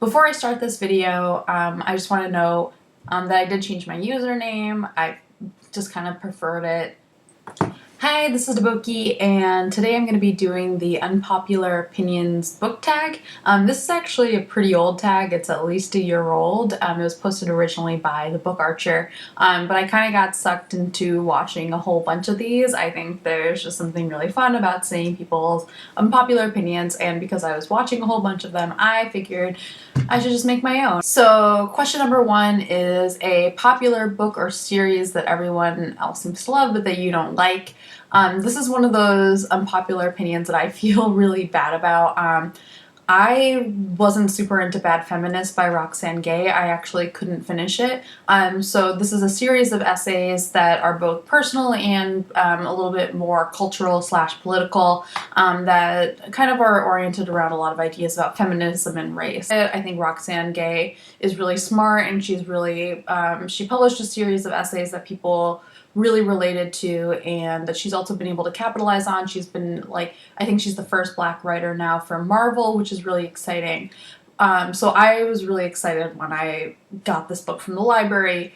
Before I start this video, I just want to know that I did change my username. I just kind of preferred it. Hi, this is Deboki, and today I'm going to be doing the Unpopular Opinions book tag. This is actually a pretty old tag. It's at least a year old. It was posted originally by the Book Archer, but I kind of got sucked into watching a whole bunch of these. I think there's just something really fun about seeing people's unpopular opinions, and because I was watching a whole bunch of them, I figured I should just make my own. So question number one is a popular book or series that everyone else seems to love but that you don't like. This is one of those unpopular opinions that I feel really bad about. I wasn't super into Bad Feminist by Roxane Gay. I actually couldn't finish it. So this is a series of essays that are both personal and a little bit more cultural / political, that kind of are oriented around a lot of ideas about feminism and race. I think Roxane Gay is really smart, and she's really, she published a series of essays that people really related to, and that she's also been able to capitalize on. She's been, like, I think she's the first Black writer now for Marvel, which is really exciting. So I was really excited when I got this book from the library.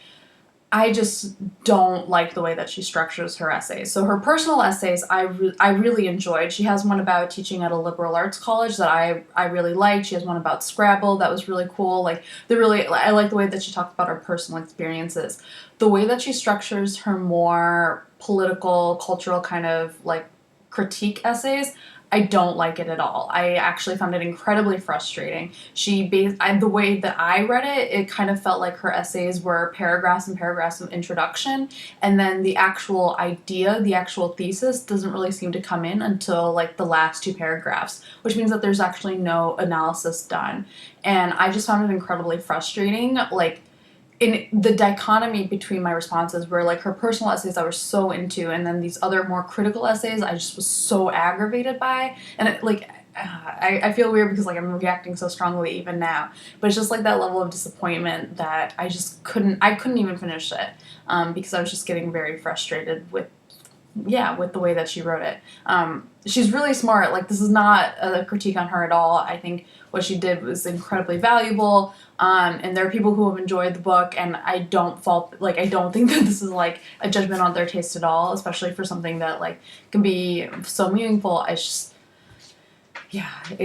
I just don't like the way that she structures her essays. So her personal essays I really enjoyed. She has one about teaching at a liberal arts college that I really liked. She has one about Scrabble that was really cool. I like the way that she talked about her personal experiences. The way that she structures her more political, cultural kind of like critique essays, I don't like it at all. I actually found it incredibly frustrating. The way that I read it, it kind of felt like her essays were paragraphs and paragraphs of introduction, and then the actual idea, the actual thesis, doesn't really seem to come in until like the last two paragraphs, which means that there's actually no analysis done. And I just found it incredibly frustrating. Like, in the dichotomy between my responses were like her personal essays I was so into, and then these other more critical essays I just was so aggravated by, and I feel weird because like I'm reacting so strongly even now, but it's just like that level of disappointment that I couldn't even finish it, because I was just getting very frustrated with the way that she wrote it. She's really smart. Like, this is not a critique on her at all. I think what she did was incredibly valuable. And there are people who have enjoyed the book, and I don't think that this is like a judgment on their taste at all, especially for something that like can be so meaningful. It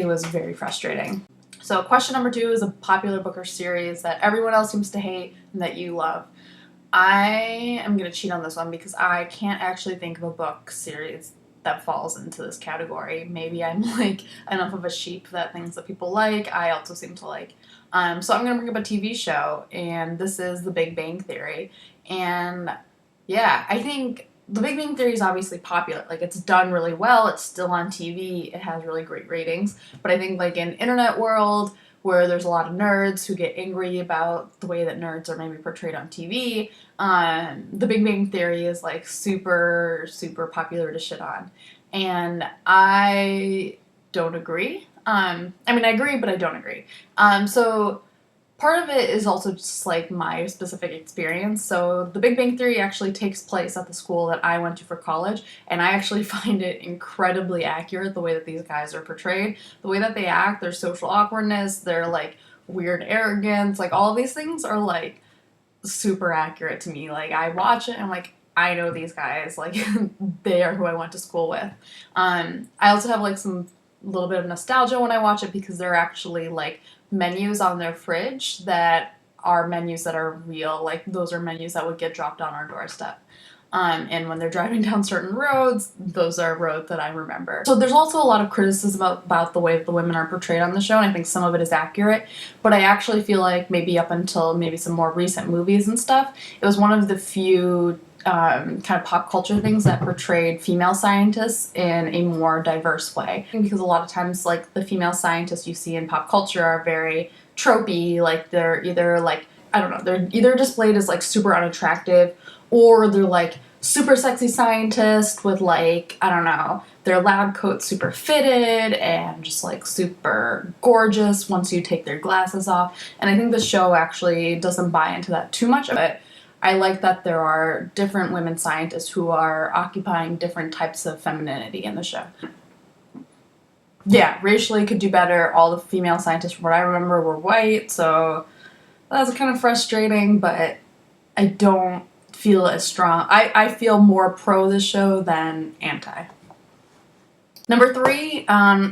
was very frustrating. So question number two is a popular book or series that everyone else seems to hate and that you love. I am going to cheat on this one because I can't actually think of a book series that falls into this category. Maybe I'm like enough of a sheep that things that people like, I also seem to like. So I'm going to bring up a TV show, and this is The Big Bang Theory. And yeah, I think The Big Bang Theory is obviously popular. Like, it's done really well. It's still on TV. It has really great ratings. But I think like in internet world, where there's a lot of nerds who get angry about the way that nerds are maybe portrayed on TV, The Big Bang Theory is like super, super popular to shit on. And I don't agree. I mean, I agree, but I don't agree. So part of it is also just like my specific experience. So The Big Bang Theory actually takes place at the school that I went to for college, and I actually find it incredibly accurate the way that these guys are portrayed, the way that they act, their social awkwardness, their like weird arrogance, like all of these things are like super accurate to me. Like, I watch it and I'm like, I know these guys, like they are who I went to school with. I also have like some little bit of nostalgia when I watch it because they're actually like menus on their fridge that are menus that are real. Like, those are menus that would get dropped on our doorstep. And when they're driving down certain roads, those are roads that I remember. So there's also a lot of criticism about the way that the women are portrayed on the show, and I think some of it is accurate, but I actually feel like maybe up until maybe some more recent movies and stuff, it was one of the few kind of pop culture things that portrayed female scientists in a more diverse way. Because a lot of times, like, the female scientists you see in pop culture are very tropey. Like, they're either like, I don't know, they're either displayed as like super unattractive, or they're like super sexy scientist with like, I don't know, their lab coat super fitted and just like super gorgeous once you take their glasses off. And I think the show actually doesn't buy into that too much of it. I like that there are different women scientists who are occupying different types of femininity in the show. yeah, racially could do better. All the female scientists, from what I remember, were white, so that's kind of frustrating, but I don't feel as strong. I feel more pro this show than anti. Number 3,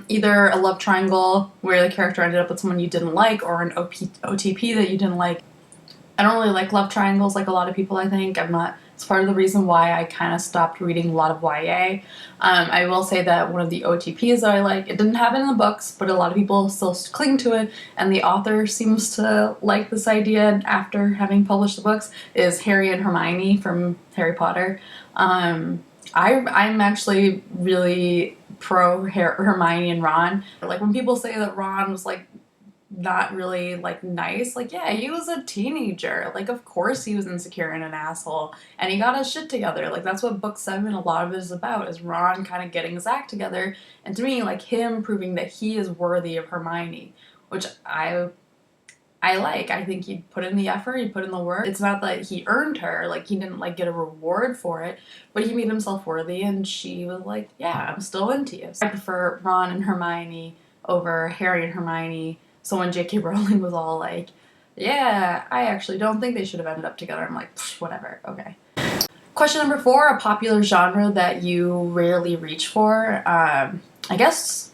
either a love triangle where the character ended up with someone you didn't like, or an OTP that you didn't like. I don't really like love triangles like a lot of people, I think. I'm not. It's part of the reason why I kind of stopped reading a lot of YA. I will say that one of the OTPs that I like, it didn't happen in the books, but a lot of people still cling to it, and the author seems to like this idea after having published the books, is Harry and Hermione from Harry Potter. I'm actually really pro Hermione and Ron. Like, when people say that Ron was like not really like nice, like, yeah, he was a teenager, like, of course he was insecure and an asshole, and he got his shit together. Like, that's what book 7, a lot of it is about, is Ron kind of getting his act together, and to me, like, him proving that he is worthy of Hermione, which I like. I think he put in the effort, he put in the work. It's not that he earned her, like, he didn't like get a reward for it, but he made himself worthy, and she was like, yeah, I'm still into you. So I prefer Ron and Hermione over Harry and Hermione. So when J.K. Rowling was all like, yeah, I actually don't think they should have ended up together, I'm like, whatever, okay. Question number 4, a popular genre that you rarely reach for. I guess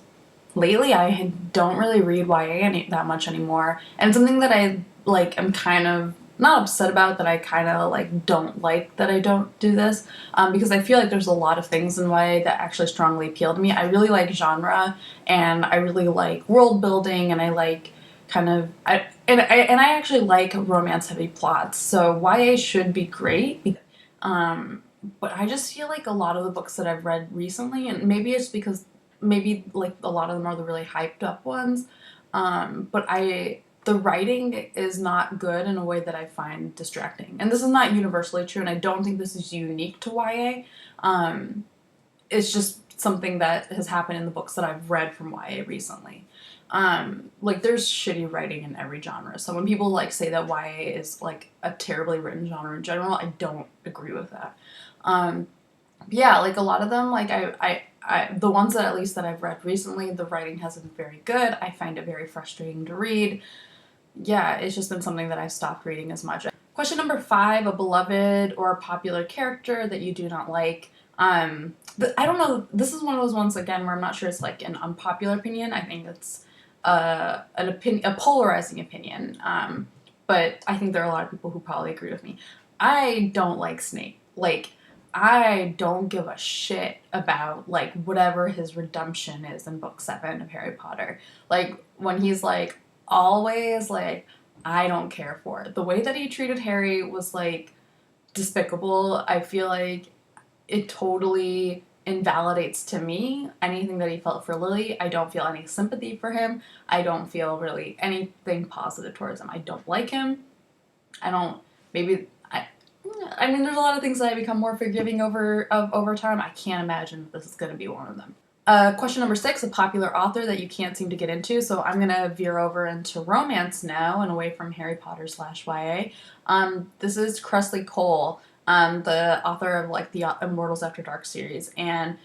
lately I don't really read YA that much anymore, and something that I like, I'm kind of not upset about, that I kind of like don't like that I don't do this, because I feel like there's a lot of things in YA that actually strongly appeal to me. I really like genre, and I really like world building, and I like kind of I actually like romance heavy plots. So YA should be great. But I just feel like a lot of the books that I've read recently, and maybe it's because maybe like a lot of them are the really hyped up ones, but the writing is not good in a way that I find distracting. And this is not universally true, and I don't think this is unique to YA. It's just something that has happened in the books that I've read from YA recently. Like, there's shitty writing in every genre. So when people like say that YA is like a terribly written genre in general, I don't agree with that. Yeah, like a lot of them, like the ones that at least that I've read recently, the writing hasn't been very good. I find it very frustrating to read. Yeah, it's just been something that I've stopped reading as much. Question number 5, a beloved or a popular character that you do not like. But I don't know, this is one of those ones, again, where I'm not sure it's like an unpopular opinion. I think it's a polarizing opinion. But I think there are a lot of people who probably agree with me. I don't like Snape. Like, I don't give a shit about like whatever his redemption is in book 7 of Harry Potter. Like, when he's like always like, I don't care for it. The way that he treated Harry was like despicable. I feel like it totally invalidates to me anything that he felt for Lily. I don't feel any sympathy for him. I don't feel really anything positive towards him. I don't like him. I don't, maybe, I mean, there's a lot of things that I become more forgiving over time. I can't imagine this is going to be one of them. Question number 6, a popular author that you can't seem to get into. So I'm going to veer over into romance now and away from Harry Potter / YA. This is Kresley Cole, the author of like the Immortals After Dark series. And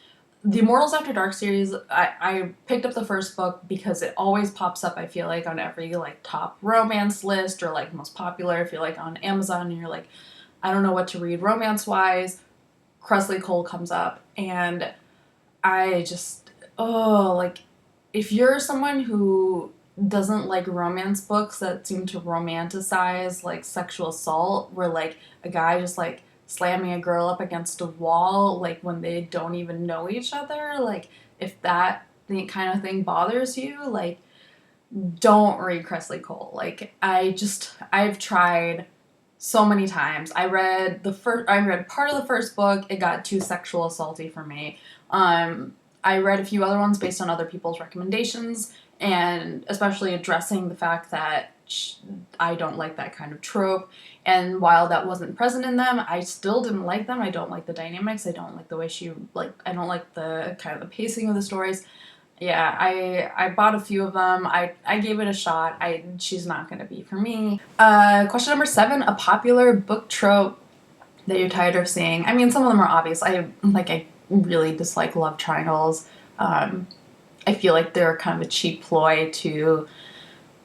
the Immortals After Dark series, I picked up the first book because it always pops up, I feel like, on every like top romance list or like most popular. If you're like on Amazon and you're like, I don't know what to read romance-wise, Kresley Cole comes up, and I just, like, if you're someone who doesn't like romance books that seem to romanticize, like, sexual assault, where, like, a guy just, like, slamming a girl up against a wall, like, when they don't even know each other, like, if that kind of thing bothers you, like, don't read Kresley Cole. Like, I've tried so many times. I read part of the first book. It got too sexual assaulty for me. I read a few other ones based on other people's recommendations, and especially addressing the fact that I don't like that kind of trope. And while that wasn't present in them, I still didn't like them. I don't like the dynamics. I don't like the way I don't like the kind of the pacing of the stories. Yeah, I bought a few of them. I gave it a shot. She's not going to be for me. Question number 7, a popular book trope that you're tired of seeing. I mean, some of them are obvious. I really dislike love triangles. I feel like they're kind of a cheap ploy to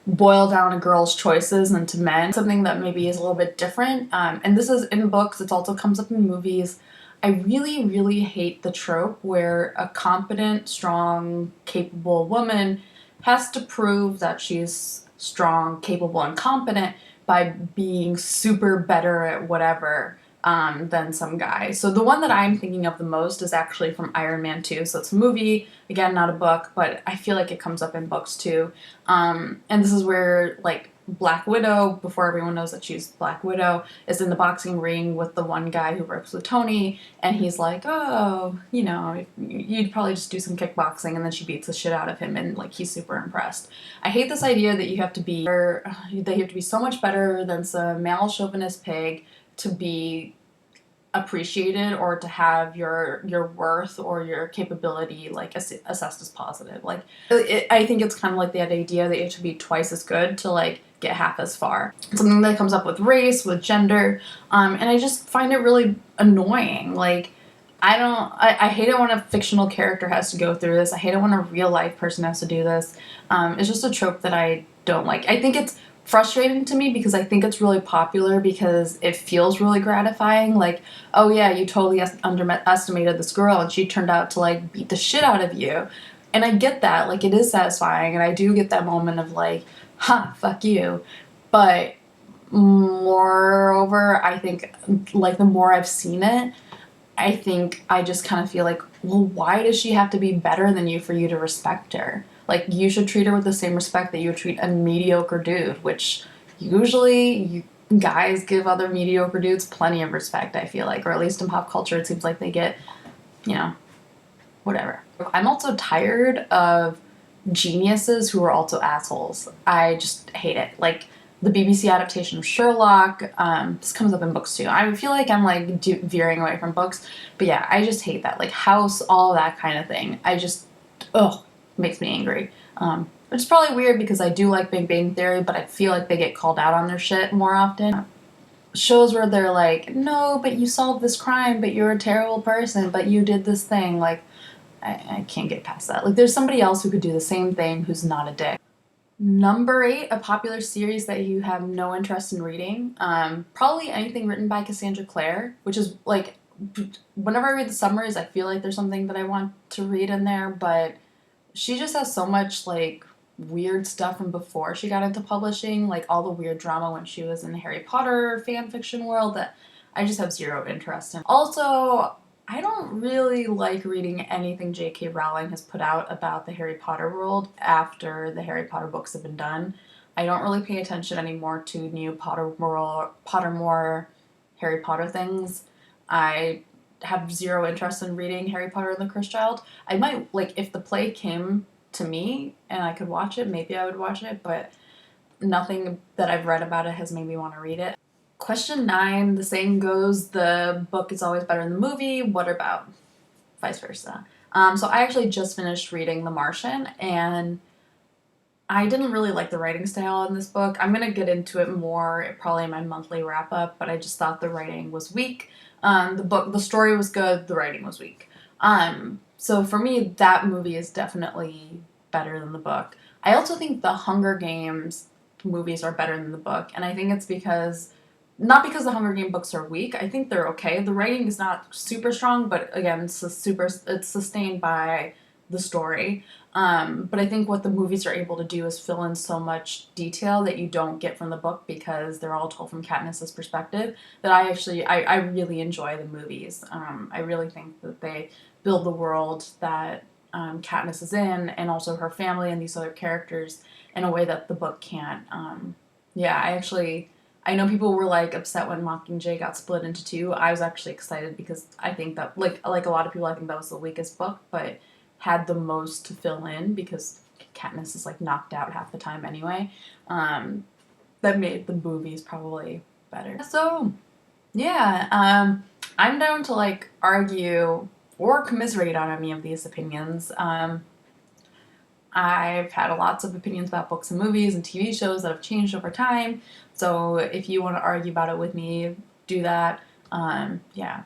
boil down a girl's choices into men. Something that maybe is a little bit different. And this is in books, it also comes up in movies. I really, really hate the trope where a competent, strong, capable woman has to prove that she's strong, capable, and competent by being super better at whatever than some guy. So the one that I'm thinking of the most is actually from Iron Man 2. So it's a movie, again, not a book, but I feel like it comes up in books too. And this is where, like, Black Widow, before everyone knows that she's Black Widow, is in the boxing ring with the one guy who works with Tony, and he's like, oh, you know, you'd probably just do some kickboxing, and then she beats the shit out of him, and, like, he's super impressed. I hate this idea that you have to be so much better than some male chauvinist pig to be appreciated or to have your worth or your capability like assessed as positive. Like I think it's kind of like that idea that you have to be twice as good to like get half as far. Something that comes up with race, with gender, and I just find it really annoying. Like I hate it when a fictional character has to go through this. I hate it when a real life person has to do this. It's just a trope that I don't like. I think it's frustrating to me because I think it's really popular because it feels really gratifying. Like, oh yeah, you totally underestimated this girl and she turned out to like beat the shit out of you. And I get that. Like, it is satisfying and I do get that moment of like, ha, fuck you. But moreover, I think like the more I've seen it, I think I just kind of feel like, well, why does she have to be better than you for you to respect her? Like, you should treat her with the same respect that you would treat a mediocre dude, which usually guys give other mediocre dudes plenty of respect, I feel like. Or at least in pop culture, it seems like they get, you know, whatever. I'm also tired of geniuses who are also assholes. I just hate it. Like, the BBC adaptation of Sherlock, this comes up in books too. I feel like I'm like veering away from books, but yeah, I just hate that. Like House, all that kind of thing. I just, ugh, makes me angry. Which is probably weird because I do like Big Bang Theory, but I feel like they get called out on their shit more often. Shows where they're like, no, but you solved this crime, but you're a terrible person, but you did this thing. Like, I can't get past that. Like, there's somebody else who could do the same thing who's not a dick. Number 8, a popular series that you have no interest in reading. Probably anything written by Cassandra Clare, which is like, whenever I read the summaries, I feel like there's something that I want to read in there, but she just has so much like weird stuff from before she got into publishing, like all the weird drama when she was in the Harry Potter fan fiction world that I just have zero interest in. Also, I don't really like reading anything J.K. Rowling has put out about the Harry Potter world after the Harry Potter books have been done. I don't really pay attention anymore to new Pottermore Harry Potter things. I have zero interest in reading Harry Potter and the Cursed Child. I might, like, if the play came to me and I could watch it, maybe I would watch it, but nothing that I've read about it has made me want to read it. Question 9, the saying goes, the book is always better than the movie. What about vice versa? So I actually just finished reading The Martian, and I didn't really like the writing style in this book. I'm going to get into it more probably in my monthly wrap-up, but I just thought the writing was weak. The story was good, the writing was weak. So for me, that movie is definitely better than the book. I also think the Hunger Games movies are better than the book, and I think it's not because the Hunger Games books are weak. I think they're okay. The writing is not super strong, but again, it's sustained by the story. But I think what the movies are able to do is fill in so much detail that you don't get from the book because they're all told from Katniss's perspective, that I really enjoy the movies. I really think that they build the world that Katniss is in, and also her family and these other characters in a way that the book can't. I know people were like upset when Mockingjay got split into 2. I was actually excited because I think that like a lot of people, I think that was the weakest book, but had the most to fill in because Katniss is like knocked out half the time anyway. That made the movies probably better. So yeah, I'm down to like argue or commiserate on any of these opinions. I've had lots of opinions about books and movies and TV shows that have changed over time. So if you want to argue about it with me, do that. Yeah.